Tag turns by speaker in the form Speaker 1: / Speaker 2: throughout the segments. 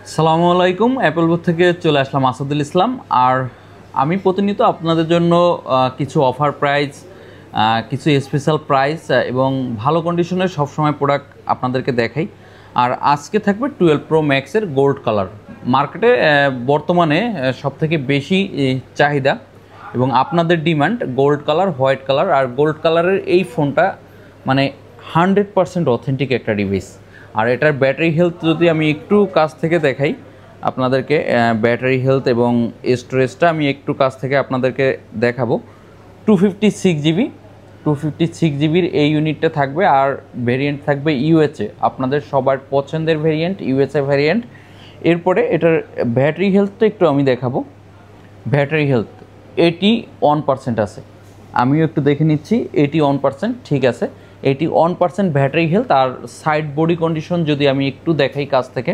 Speaker 1: আসসালামু আলাইকুম। Apple booth থেকে চলে আসলাম আসাদুল ইসলাম। আর আমি প্রতিনিয়ত আপনাদের জন্য কিছু অফার প্রাইস, কিছু স্পেশাল প্রাইস এবং ভালো কন্ডিশনের সবসময় প্রোডাক্ট আপনাদেরকে দেখাই। আর আজকে থাকবে 12 প্রো ম্যাক্সের গোল্ড কালার। মার্কেটে বর্তমানে সবথেকে বেশি চাহিদা এবং আপনাদের demand gold colour, white colour. আর গোল্ড কালারের এই ফোনটা মানে 100% অথেন্টিক একটা ডিভাইস। আর এটার ব্যাটারি হেলথ যদি আমি একটু কাছ থেকে দেখাই আপনাদেরকে, ব্যাটারি হেলথ এবং স্টোরেজটা আমি একটু কাছ থেকে আপনাদেরকে দেখাবো। 256 জিবির এই ইউনিটটা থাকবে। আর ভেরিয়েন্ট থাকবে ইউএসএ, আপনাদের সবার পছন্দের ভেরিয়েন্ট ইউএসএ ভেরিয়েন্ট। এরপরে এটার ব্যাটারি হেলথটা একটু আমি দেখাবো। ব্যাটারি হেলথ 81% আছে, আমিও একটু দেখে নিচ্ছি। 81% ঠিক আছে, 81% ব্যাটারি হেলথ। আর সাইড বডি কন্ডিশন যদি আমি একটু দেখাই কাছ থেকে,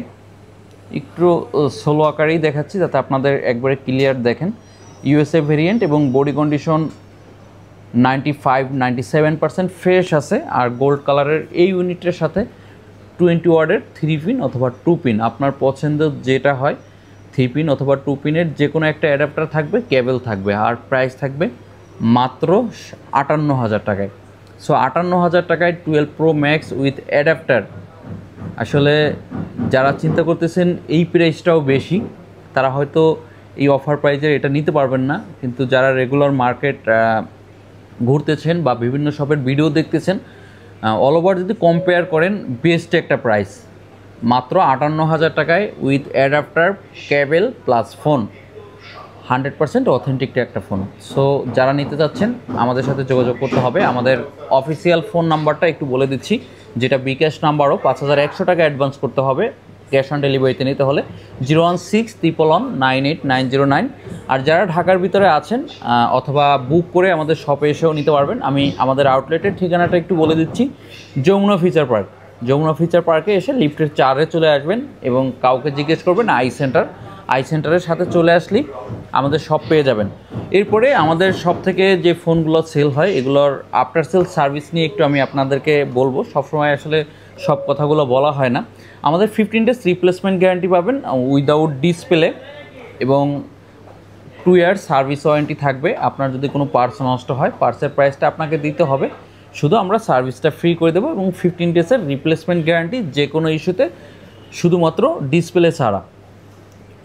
Speaker 1: একটু স্লো আকারেই দেখাচ্ছি যাতে আপনাদের একবারে ক্লিয়ার দেখেন। ইউএসএ ভেরিয়েন্ট এবং বডি কন্ডিশন 95-97% ফ্রেশ আছে। আর গোল্ড কালারের এই ইউনিটের সাথে 20 ওয়াটের 3 পিন অথবা 2 পিন, আপনার পছন্দ যেটা হয় 3 পিন অথবা 2 পিনের যে কোনো একটা অ্যাডাপ্টার থাকবে, কেবল থাকবে। আর প্রাইস থাকবে মাত্র 58,000 টাকায়। সো 58,000 টাকায় 12 প্রো ম্যাক্স উইথ অ্যাডাপ্টার। আসলে যারা চিন্তা করতেছেন এই প্রাইসটাও বেশি, তারা হয়তো এই অফার প্রাইজের এটা নিতে পারবেন না। কিন্তু যারা রেগুলার মার্কেট ঘুরতেছেন বা বিভিন্ন শপের ভিডিও দেখতেছেন, অল ওভার যদি কম্পেয়ার করেন, বেস্ট একটা প্রাইস মাত্র 58,000 টাকায় with adapter, cable plus phone. 100% authentic একটা ফোন। সো যারা নিতে চাচ্ছেন আমাদের সাথে যোগাযোগ করতে হবে। আমাদের অফিসিয়াল ফোন নাম্বারটা একটু বলে দিচ্ছি, যেটা বিকাশ নাম্বারও 5100 টাকা অ্যাডভান্স করতে হবে ক্যাশ অন ডেলিভারিতে নিতে হলে। 016-199-8909। আর যারা ঢাকার ভিতরে আছেন অথবা বুক করে আমাদের শপে এসেও নিতে পারবেন। আমি আমাদের আউটলেটের ঠিকানাটা একটু বলে দিচ্ছি। Jamuna Future Park, Jamuna Future পার্কে এসে লিফটের 4-এ চলে আসবেন এবং কাউকে জিজ্ঞেস করবেন আই সেন্টার। আই সেন্টারের সাথে চলে আসলেই আমাদের শপ পেয়ে যাবেন। এরপরে আমাদের শপ থেকে যে ফোনগুলো সেল হয় এগুলোর আফটার সেল সার্ভিস নিয়ে একটু আমি আপনাদেরকে বলবো। সবসময় আসলে সব কথাগুলো বলা হয় না। আমাদের 15 ডেজ রিপ্লেসমেন্ট গ্যারান্টি পাবেন উইদাউট ডিসপ্লে এবং 2 ইয়ার সার্ভিস ওয়ারেন্টি থাকবে। আপনার যদি কোনো পার্টস নষ্ট হয়, পার্টসের প্রাইসটা আপনাকে দিতে হবে, শুধু আমরা সার্ভিসটা ফ্রি করে দেবো। এবং 15 ডেজের রিপ্লেসমেন্ট গ্যারান্টি যে কোনো ইস্যুতে, শুধুমাত্র ডিসপ্লে ছাড়া।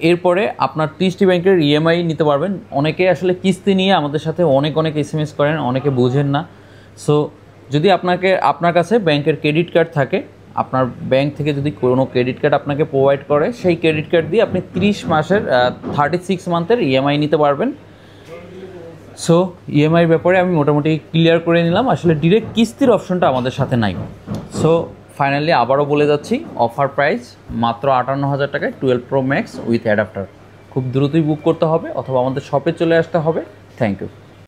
Speaker 1: এরপরে আপনার টিএসটি ব্যাংকের ইএমআই নিতে পারবেন। অনেকে আসলে কিস্তি নিয়ে আমাদের সাথে অনেক এসএমএস করেন, অনেকে বুঝেন না। সো যদি আপনার কাছে ব্যাংকের ক্রেডিট কার্ড থাকে, আপনার ব্যাংক থেকে যদি কোনো ক্রেডিট কার্ড আপনাকে প্রোভাইড করে, সেই ক্রেডিট কার্ড দিয়ে আপনি 30 মাসের 36 মান্থের ইএমআই নিতে পারবেন। সো ইএমআইয়ের ব্যাপারে আমি মোটামুটি ক্লিয়ার করে নিলাম। আসলে ডিরেক্ট কিস্তির অপশনটা আমাদের সাথে নাই। সো ফাইনালি আবারও বলে যাচ্ছি, অফার প্রাইস মাত্র 58,000 টাকায় 12 প্রো ম্যাক্স উইথ অ্যাডাপ্টার। খুব দ্রুতই বুক করতে হবে অথবা আমাদের শপে চলে আসতে হবে। Thank you.